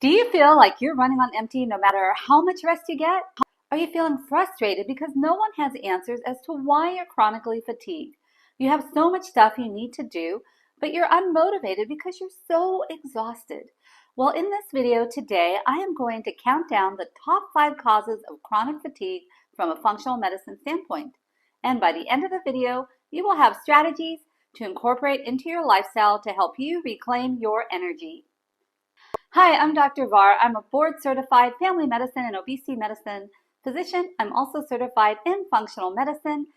Do you feel like you're running on empty no matter how much rest you get? Are you feeling frustrated because no one has answers as to why you're chronically fatigued? You have so much stuff you need to do, but you're unmotivated because you're so exhausted. Well, in this video today, I am going to count down the top 5 causes of chronic fatigue from a functional medicine standpoint. And by the end of the video, you will have strategies to incorporate into your lifestyle to help you reclaim your energy. Hi, I'm Dr. Var. I'm a board-certified family medicine and obesity medicine physician. I'm also certified in functional medicine.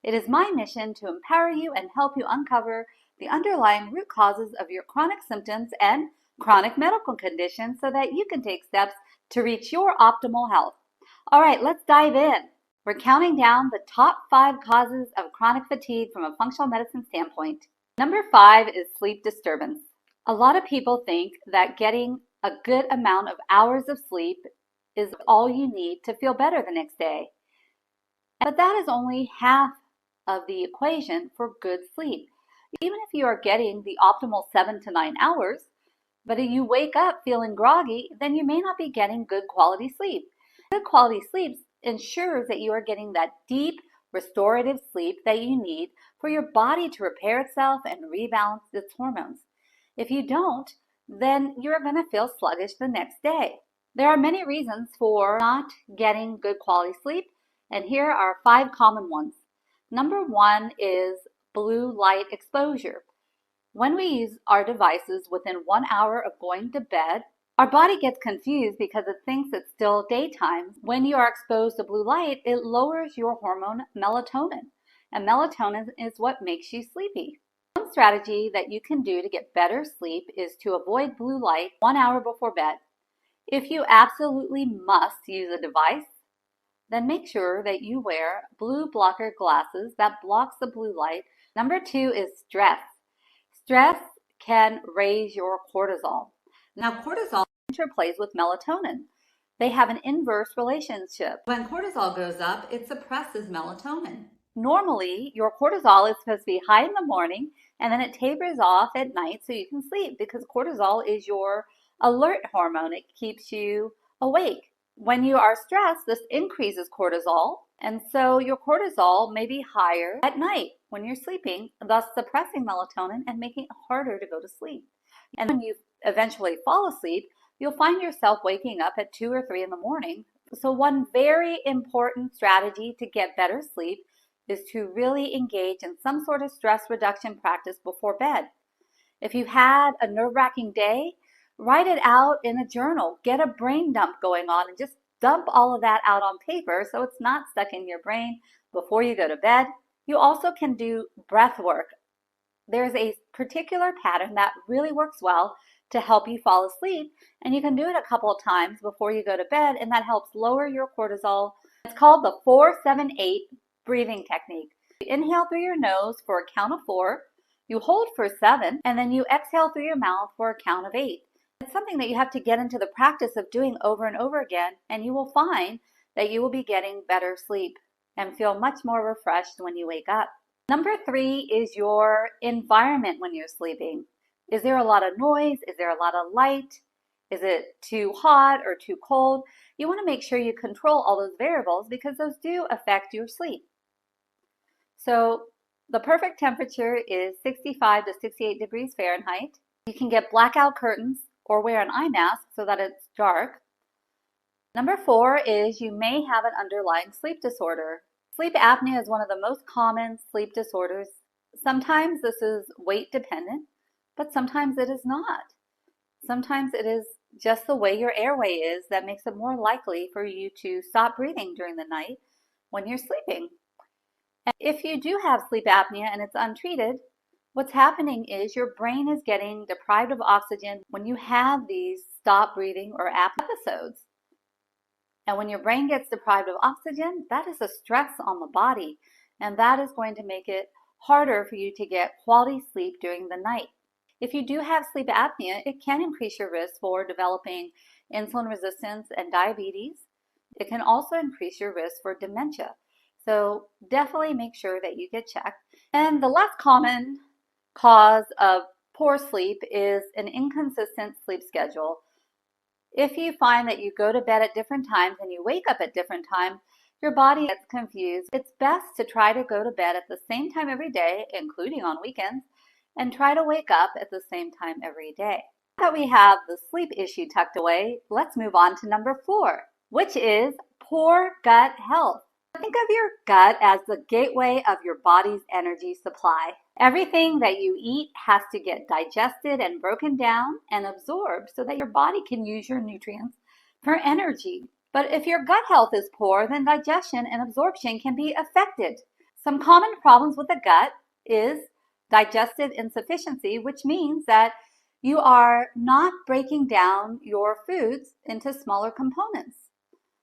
It is my mission to empower you and help you uncover the underlying root causes of your chronic symptoms and chronic medical conditions so that you can take steps to reach your optimal health. All right, let's dive in. We're counting down the top 5 causes of chronic fatigue from a functional medicine standpoint. Number 5 is sleep disturbance. A lot of people think that getting a good amount of hours of sleep is all you need to feel better the next day. But that is only half of the equation for good sleep. Even if you are getting the optimal 7 to 9 hours, but if you wake up feeling groggy, then you may not be getting good quality sleep. Good quality sleep ensures that you are getting that deep, restorative sleep that you need for your body to repair itself and rebalance its hormones. If you don't, then you're going to feel sluggish the next day. There are many reasons for not getting good quality sleep, and here are 5 common ones. Number 1 is blue light exposure. When we use our devices within 1 hour of going to bed, our body gets confused because it thinks it's still daytime. When you are exposed to blue light, it lowers your hormone melatonin, and melatonin is what makes you sleepy. One strategy that you can do to get better sleep is to avoid blue light 1 hour before bed. If you absolutely must use a device, then make sure that you wear blue blocker glasses that blocks the blue light. Number 2 is stress. Stress can raise your cortisol. Now, cortisol interplays with melatonin. They have an inverse relationship. When cortisol goes up, it suppresses melatonin. Normally, your cortisol is supposed to be high in the morning and then it tapers off at night so you can sleep because cortisol is your alert hormone. It keeps you awake. When you are stressed, this increases cortisol, and so your cortisol may be higher at night when you're sleeping, thus suppressing melatonin and making it harder to go to sleep. And when you eventually fall asleep, you'll find yourself waking up at 2 or 3 in the morning. So one very important strategy to get better sleep is to really engage in some sort of stress reduction practice before bed. If you've had a nerve-wracking day, write it out in a journal. Get a brain dump going on and just dump all of that out on paper so it's not stuck in your brain before you go to bed. You also can do breath work. There's a particular pattern that really works well to help you fall asleep, and you can do it a couple of times before you go to bed, and that helps lower your cortisol. It's called the 4-7-8 breathing technique. You inhale through your nose for a count of 4, you hold for 7, and then you exhale through your mouth for a count of 8. It's something that you have to get into the practice of doing over and over again, and you will find that you will be getting better sleep and feel much more refreshed when you wake up. Number 3 is your environment when you're sleeping. Is there a lot of noise? Is there a lot of light? Is it too hot or too cold? You want to make sure you control all those variables because those do affect your sleep. So the perfect temperature is 65 to 68 degrees Fahrenheit. You can get blackout curtains or wear an eye mask so that it's dark. Number 4 is you may have an underlying sleep disorder. Sleep apnea is one of the most common sleep disorders. Sometimes this is weight dependent, but sometimes it is not. Sometimes it is just the way your airway is that makes it more likely for you to stop breathing during the night when you're sleeping. And if you do have sleep apnea and it's untreated, what's happening is your brain is getting deprived of oxygen when you have these stop breathing or apnea episodes. And when your brain gets deprived of oxygen, that is a stress on the body, and that is going to make it harder for you to get quality sleep during the night. If you do have sleep apnea, it can increase your risk for developing insulin resistance and diabetes. It can also increase your risk for dementia. So definitely make sure that you get checked. And the less common cause of poor sleep is an inconsistent sleep schedule. If you find that you go to bed at different times and you wake up at different times, your body gets confused. It's best to try to go to bed at the same time every day, including on weekends, and try to wake up at the same time every day. Now that we have the sleep issue tucked away, let's move on to number 4, which is poor gut health. Think of your gut as the gateway of your body's energy supply. Everything that you eat has to get digested and broken down and absorbed so that your body can use your nutrients for energy. But if your gut health is poor, then digestion and absorption can be affected. Some common problems with the gut is digestive insufficiency, which means that you are not breaking down your foods into smaller components.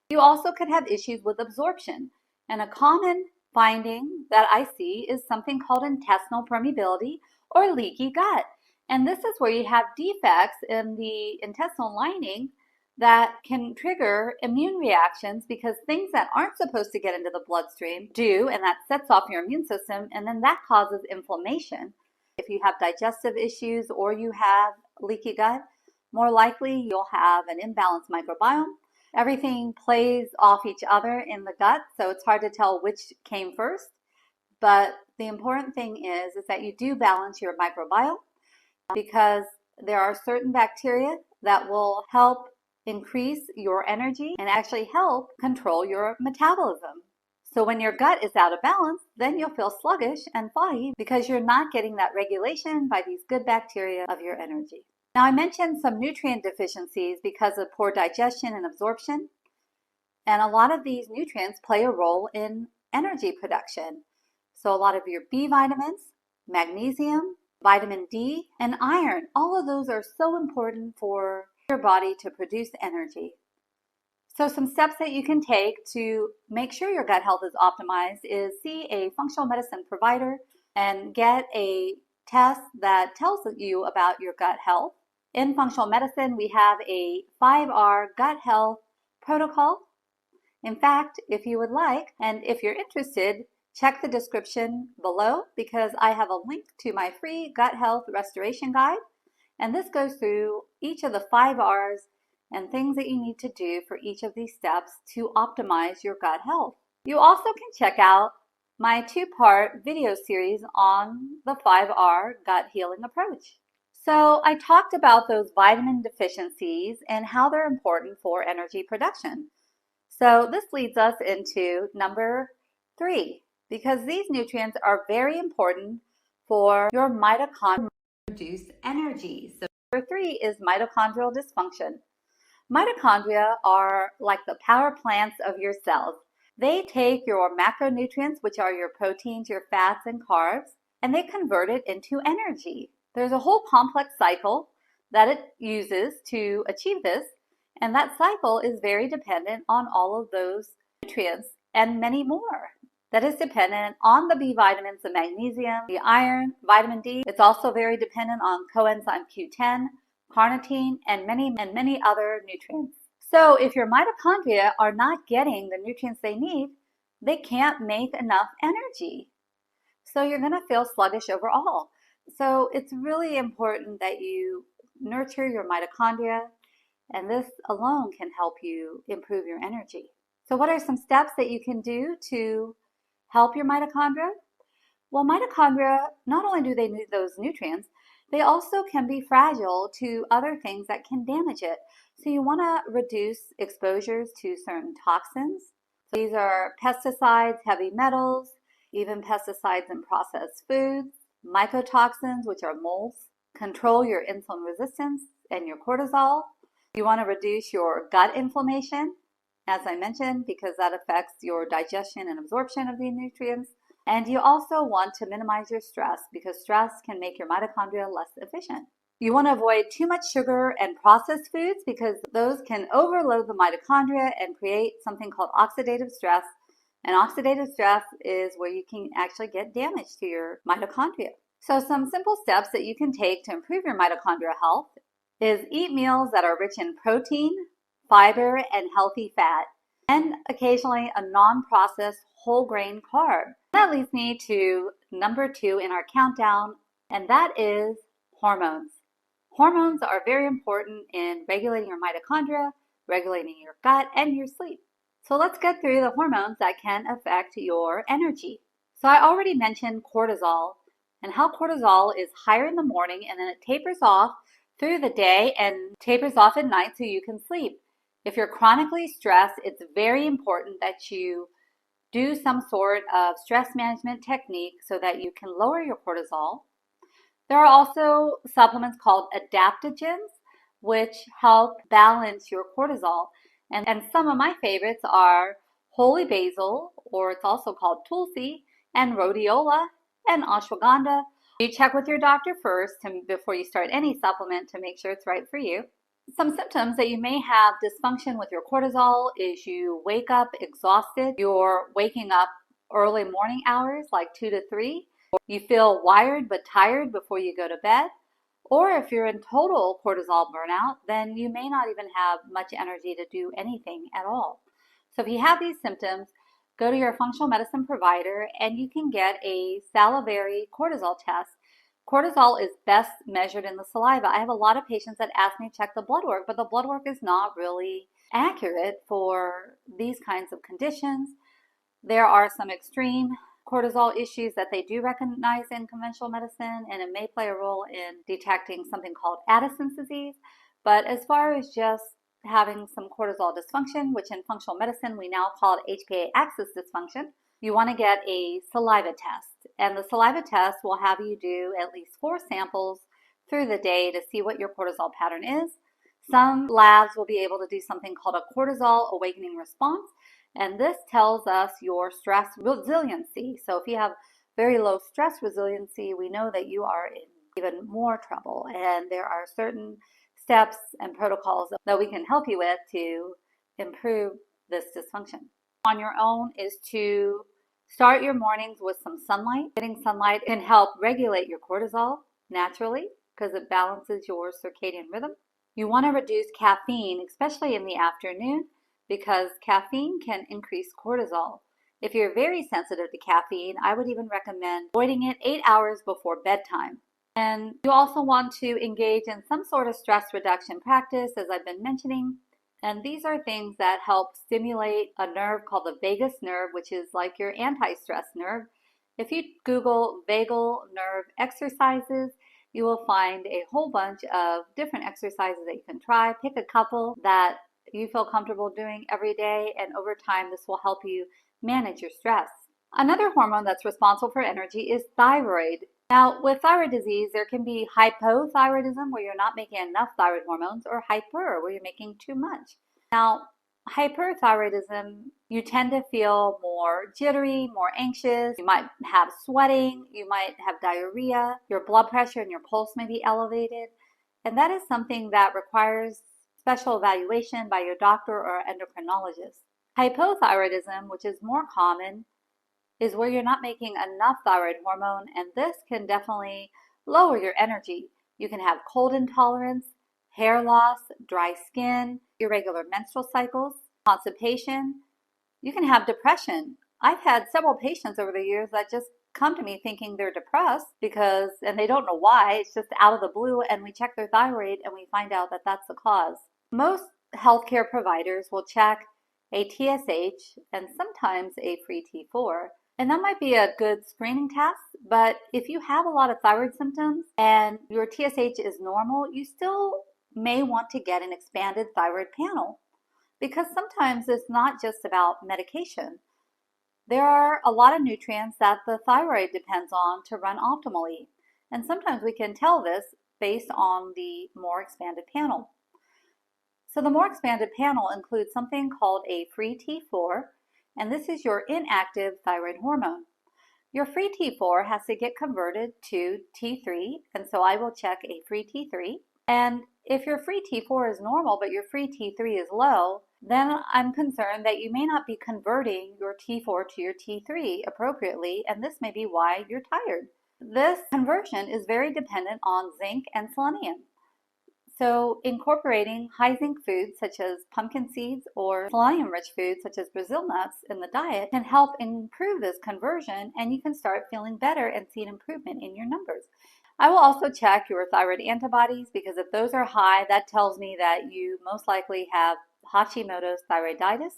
You also could have issues with absorption. And a common finding that I see is something called intestinal permeability or leaky gut. And this is where you have defects in the intestinal lining that can trigger immune reactions because things that aren't supposed to get into the bloodstream do, and that sets off your immune system, and then that causes inflammation. If you have digestive issues or you have leaky gut, more likely you'll have an imbalanced microbiome. Everything plays off each other in the gut, so it's hard to tell which came first. But the important thing is that you do balance your microbiome because there are certain bacteria that will help increase your energy and actually help control your metabolism. So when your gut is out of balance, then you'll feel sluggish and foggy because you're not getting that regulation by these good bacteria of your energy. Now, I mentioned some nutrient deficiencies because of poor digestion and absorption, and a lot of these nutrients play a role in energy production. So a lot of your B vitamins, magnesium, vitamin D, and iron, all of those are so important for your body to produce energy. So some steps that you can take to make sure your gut health is optimized is see a functional medicine provider and get a test that tells you about your gut health. In functional medicine, we have a 5R gut health protocol. In fact, if you would like, and if you're interested, check the description below because I have a link to my free gut health restoration guide. And this goes through each of the 5Rs and things that you need to do for each of these steps to optimize your gut health. You also can check out my 2-part video series on the 5R gut healing approach. So I talked about those vitamin deficiencies and how they're important for energy production. So this leads us into number 3, because these nutrients are very important for your mitochondria to produce energy. So number 3 is mitochondrial dysfunction. Mitochondria are like the power plants of your cells. They take your macronutrients, which are your proteins, your fats, and carbs, and they convert it into energy. There's a whole complex cycle that it uses to achieve this, and that cycle is very dependent on all of those nutrients and many more. That is dependent on the B vitamins, the magnesium, the iron, vitamin D. It's also very dependent on coenzyme Q10, carnitine, and many other nutrients. So if your mitochondria are not getting the nutrients they need, they can't make enough energy. So you're going to feel sluggish overall. So it's really important that you nurture your mitochondria, and this alone can help you improve your energy. So what are some steps that you can do to help your mitochondria? Well, mitochondria, not only do they need those nutrients, they also can be fragile to other things that can damage it. So you want to reduce exposures to certain toxins. So these are pesticides, heavy metals, even pesticides in processed foods, mycotoxins, which are molds. Control your insulin resistance and your cortisol. You want to reduce your gut inflammation, as I mentioned, because that affects your digestion and absorption of the nutrients. And you also want to minimize your stress because stress can make your mitochondria less efficient. You want to avoid too much sugar and processed foods because those can overload the mitochondria and create something called oxidative stress. And oxidative stress is where you can actually get damage to your mitochondria. So some simple steps that you can take to improve your mitochondrial health is eat meals that are rich in protein, fiber, and healthy fat, and occasionally a non-processed whole grain carb. That leads me to number 2 in our countdown, and that is hormones. Hormones are very important in regulating your mitochondria, regulating your gut, and your sleep. So let's get through the hormones that can affect your energy. So I already mentioned cortisol and how cortisol is higher in the morning and then it tapers off through the day and tapers off at night so you can sleep. If you're chronically stressed, it's very important that you do some sort of stress management technique so that you can lower your cortisol. There are also supplements called adaptogens, which help balance your cortisol. And some of my favorites are holy basil, or it's also called tulsi, and rhodiola, and ashwagandha. You check with your doctor first before you start any supplement to make sure it's right for you. Some symptoms that you may have dysfunction with your cortisol is you wake up exhausted. You're waking up early morning hours, like 2 to 3. You feel wired but tired before you go to bed. Or if you're in total cortisol burnout, then you may not even have much energy to do anything at all. So if you have these symptoms, go to your functional medicine provider and you can get a salivary cortisol test. Cortisol is best measured in the saliva. I have a lot of patients that ask me to check the blood work, but the blood work is not really accurate for these kinds of conditions. There are some extreme cortisol issues that they do recognize in conventional medicine, and it may play a role in detecting something called Addison's disease. But as far as just having some cortisol dysfunction, which in functional medicine we now call it HPA axis dysfunction, you want to get a saliva test. And the saliva test will have you do at least 4 samples through the day to see what your cortisol pattern is. Some labs will be able to do something called a cortisol awakening response, and this tells us your stress resiliency. So if you have very low stress resiliency, we know that you are in even more trouble. And there are certain steps and protocols that we can help you with to improve this dysfunction. On your own is to start your mornings with some sunlight. Getting sunlight can help regulate your cortisol naturally because it balances your circadian rhythm. You want to reduce caffeine, especially in the afternoon, because caffeine can increase cortisol. If you're very sensitive to caffeine, I would even recommend avoiding it 8 hours before bedtime. And you also want to engage in some sort of stress reduction practice, as I've been mentioning. And these are things that help stimulate a nerve called the vagus nerve, which is like your anti-stress nerve. If you Google vagal nerve exercises, you will find a whole bunch of different exercises that you can try. Pick a couple that you feel comfortable doing every day, and over time this will help you manage your stress. Another hormone that's responsible for energy is thyroid. Now, with thyroid disease, there can be hypothyroidism, where you're not making enough thyroid hormones, or hyper, where you're making too much. Now, hyperthyroidism, you tend to feel more jittery, more anxious. You might have sweating, you might have diarrhea, your blood pressure and your pulse may be elevated. And that is something that requires special evaluation by your doctor or endocrinologist. Hypothyroidism, which is more common, is where you're not making enough thyroid hormone, and this can definitely lower your energy. You can have cold intolerance, hair loss, dry skin, irregular menstrual cycles, constipation. You can have depression. I've had several patients over the years that just come to me thinking they're depressed and they don't know why. It's just out of the blue, and we check their thyroid and we find out that that's the cause. Most healthcare providers will check a TSH and sometimes a free T4. And that might be a good screening test, but if you have a lot of thyroid symptoms and your TSH is normal, you still may want to get an expanded thyroid panel, because sometimes it's not just about medication. There are a lot of nutrients that the thyroid depends on to run optimally, and sometimes we can tell this based on the more expanded panel. So the more expanded panel includes something called a free T4, and this is your inactive thyroid hormone. Your free T4 has to get converted to T3, and so I will check a free T3. And if your free T4 is normal but your free T3 is low, then I'm concerned that you may not be converting your T4 to your T3 appropriately, and this may be why you're tired. This conversion is very dependent on zinc and selenium. So incorporating high zinc foods such as pumpkin seeds or selenium-rich foods such as Brazil nuts in the diet can help improve this conversion, and you can start feeling better and see an improvement in your numbers. I will also check your thyroid antibodies because if those are high, that tells me that you most likely have Hashimoto's thyroiditis.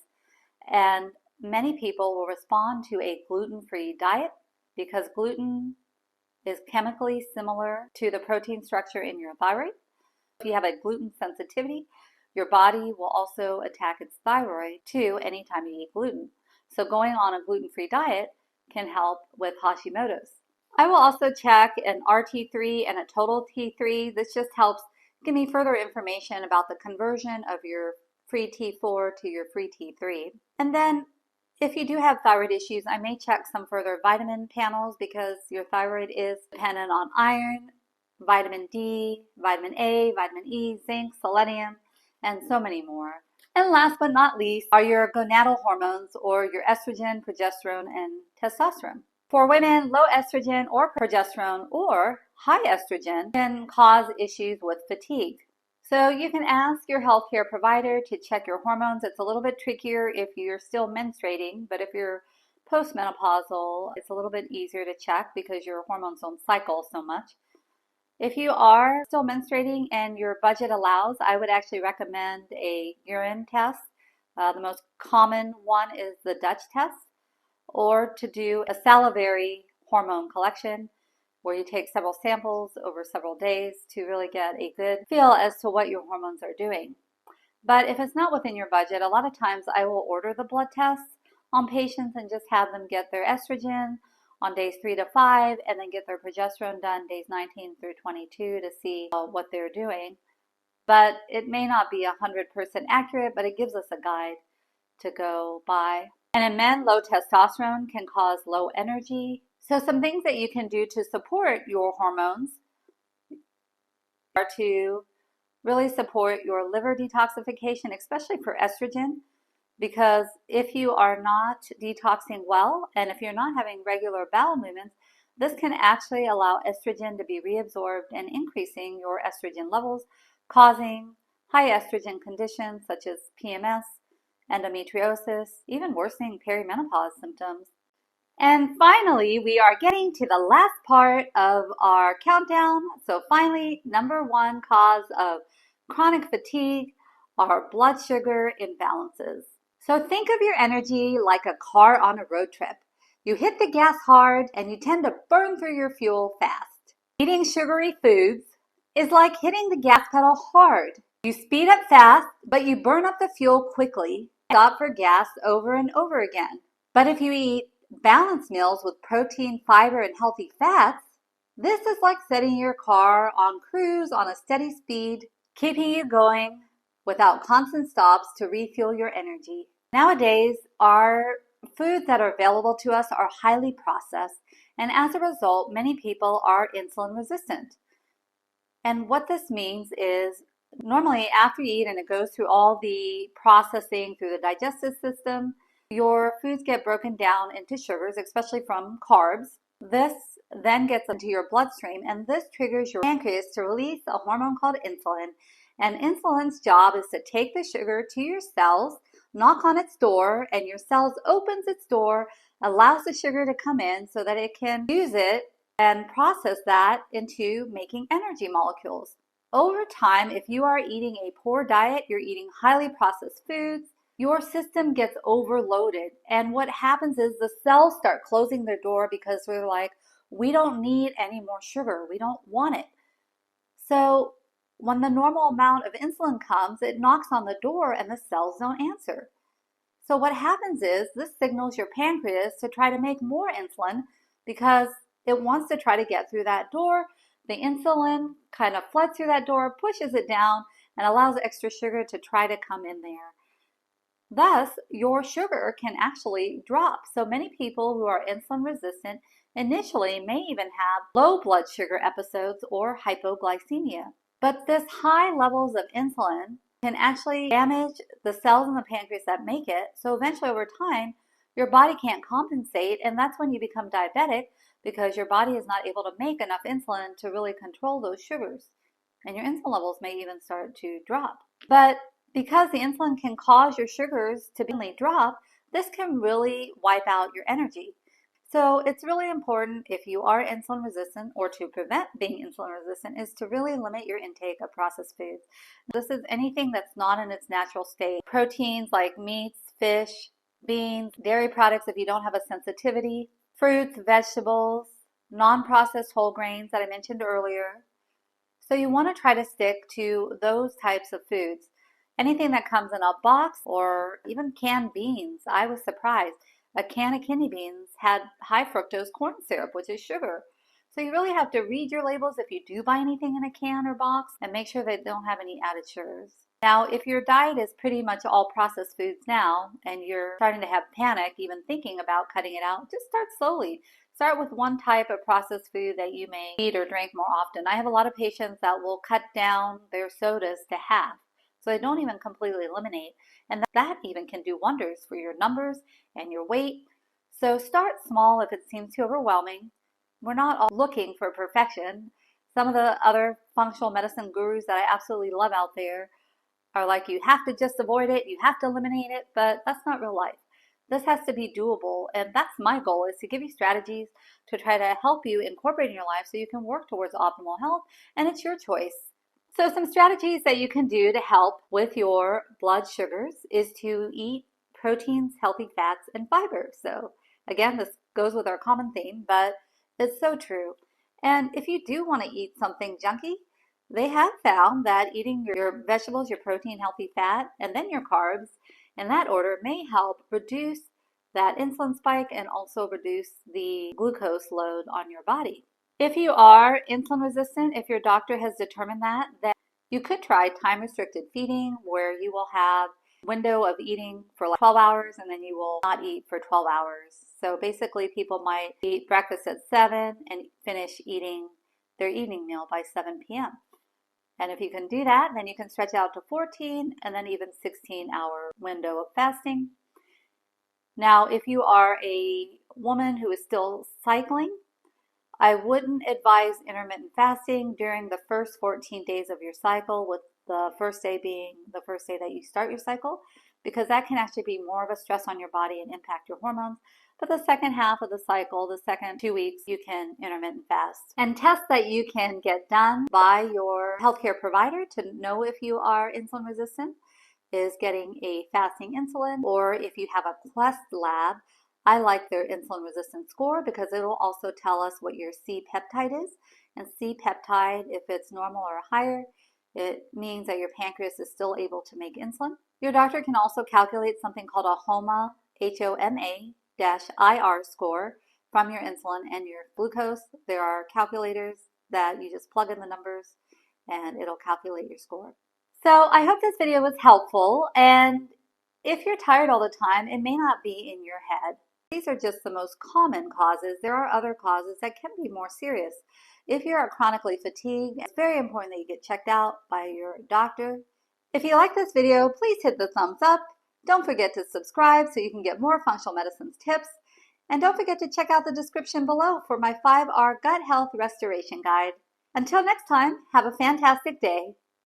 And many people will respond to a gluten-free diet because gluten is chemically similar to the protein structure in your thyroid. If you have a gluten sensitivity, your body will also attack its thyroid too anytime you eat gluten. So going on a gluten-free diet can help with Hashimoto's. I will also check an RT3 and a total T3. This just helps give me further information about the conversion of your free T4 to your free T3. And then if you do have thyroid issues, I may check some further vitamin panels because your thyroid is dependent on iron, vitamin D, vitamin A, vitamin E, zinc, selenium, and so many more. And last but not least are your gonadal hormones or your estrogen, progesterone, and testosterone. For women, low estrogen or progesterone or high estrogen can cause issues with fatigue. So you can ask your healthcare provider to check your hormones. It's a little bit trickier if you're still menstruating, but if you're postmenopausal, it's a little bit easier to check because your hormones don't cycle so much. If you are still menstruating and your budget allows, I would actually recommend a urine test. The most common one is the Dutch test, or to do a salivary hormone collection where you take several samples over several days to really get a good feel as to what your hormones are doing. But if it's not within your budget, a lot of times I will order the blood tests on patients and just have them get their estrogen on days 3 to 5 and then get their progesterone done days 19 through 22 to see what they're doing. But it may not be 100% accurate, but it gives us a guide to go by. And in men, low testosterone can cause low energy. So some things that you can do to support your hormones are to really support your liver detoxification, especially for estrogen, because if you are not detoxing well and if you're not having regular bowel movements, this can actually allow estrogen to be reabsorbed and increasing your estrogen levels, causing high estrogen conditions such as PMS, endometriosis, even worsening perimenopause symptoms. And finally, we are getting to the last part of our countdown. So finally, number one cause of chronic fatigue are blood sugar imbalances. So think of your energy like a car on a road trip. You hit the gas hard and you tend to burn through your fuel fast. Eating sugary foods is like hitting the gas pedal hard. You speed up fast, but you burn up the fuel quickly. Stop for gas over and over again. But if you eat balanced meals with protein, fiber, and healthy fats, this is like setting your car on cruise on a steady speed, keeping you going without constant stops to refuel your energy. Nowadays, our foods that are available to us are highly processed, and as a result, many people are insulin resistant. And what this means is normally after you eat and it goes through all the processing through the digestive system, your foods get broken down into sugars, especially from carbs. This then gets into your bloodstream, and this triggers your pancreas to release a hormone called insulin. And insulin's job is to take the sugar to your cells, knock on its door, and your cells opens its door, allows the sugar to come in so that it can use it and process that into making energy molecules. Over time, if you are eating a poor diet, you're eating highly processed foods, your system gets overloaded. And what happens is the cells start closing their door because they're like, we don't need any more sugar. We don't want it. So when the normal amount of insulin comes, it knocks on the door and the cells don't answer. So what happens is this signals your pancreas to try to make more insulin because it wants to try to get through that door. The insulin kind of floods through that door, pushes it down, and allows extra sugar to try to come in there. Thus, your sugar can actually drop. So many people who are insulin resistant initially may even have low blood sugar episodes or hypoglycemia. But this high levels of insulin can actually damage the cells in the pancreas that make it. So eventually over time, your body can't compensate, and that's when you become diabetic because your body is not able to make enough insulin to really control those sugars. And your insulin levels may even start to drop. But because the insulin can cause your sugars to drop, this can really wipe out your energy. So it's really important if you are insulin resistant or to prevent being insulin resistant is to really limit your intake of processed foods. This is anything that's not in its natural state. Proteins like meats, fish, beans, dairy products if you don't have a sensitivity, fruits, vegetables, non-processed whole grains that I mentioned earlier. So you want to try to stick to those types of foods. Anything that comes in a box or even canned beans, I was surprised. A can of kidney beans had high fructose corn syrup, which is sugar. So you really have to read your labels if you do buy anything in a can or box and make sure they don't have any added sugars. Now, if your diet is pretty much all processed foods now and you're starting to have panic even thinking about cutting it out, just start slowly. Start with one type of processed food that you may eat or drink more often. I have a lot of patients that will cut down their sodas to half, so they don't even completely eliminate. And that even can do wonders for your numbers and your weight. So start small if it seems too overwhelming. We're not all looking for perfection. Some of the other functional medicine gurus that I absolutely love out there are like, you have to just avoid it, you have to eliminate it, but that's not real life. This has to be doable, and that's my goal, is to give you strategies to try to help you incorporate in your life so you can work towards optimal health, and it's your choice. So some strategies that you can do to help with your blood sugars is to eat proteins, healthy fats, and fiber. So again, this goes with our common theme, but it's so true. And if you do want to eat something junky, they have found that eating your vegetables, your protein, healthy fat, and then your carbs in that order may help reduce that insulin spike and also reduce the glucose load on your body. If you are insulin resistant, if your doctor has determined that, then you could try time restricted feeding, where you will have a window of eating for like 12 hours and then you will not eat for 12 hours. So basically people might eat breakfast at 7 and finish eating their evening meal by 7 p.m. And if you can do that, then you can stretch out to 14 and then even 16-hour window of fasting. Now, if you are a woman who is still cycling, I wouldn't advise intermittent fasting during the first 14 days of your cycle, with the first day being the first day that you start your cycle, because that can actually be more of a stress on your body and impact your hormones. But the second half of the cycle, the second 2 weeks, you can intermittent fast. And tests that you can get done by your healthcare provider to know if you are insulin resistant is getting a fasting insulin, or if you have a Quest lab, I like their insulin resistance score because it will also tell us what your C-peptide is. And C-peptide, if it's normal or higher, it means that your pancreas is still able to make insulin. Your doctor can also calculate something called a HOMA, HOMA-IR score from your insulin and your glucose. There are calculators that you just plug in the numbers and it'll calculate your score. So I hope this video was helpful, and if you're tired all the time, it may not be in your head. These are just the most common causes. There are other causes that can be more serious. If you are chronically fatigued, it's very important that you get checked out by your doctor. If you like this video, please hit the thumbs up. Don't forget to subscribe so you can get more functional medicines tips. And don't forget to check out the description below for my 5R Gut Health Restoration Guide. Until next time, have a fantastic day.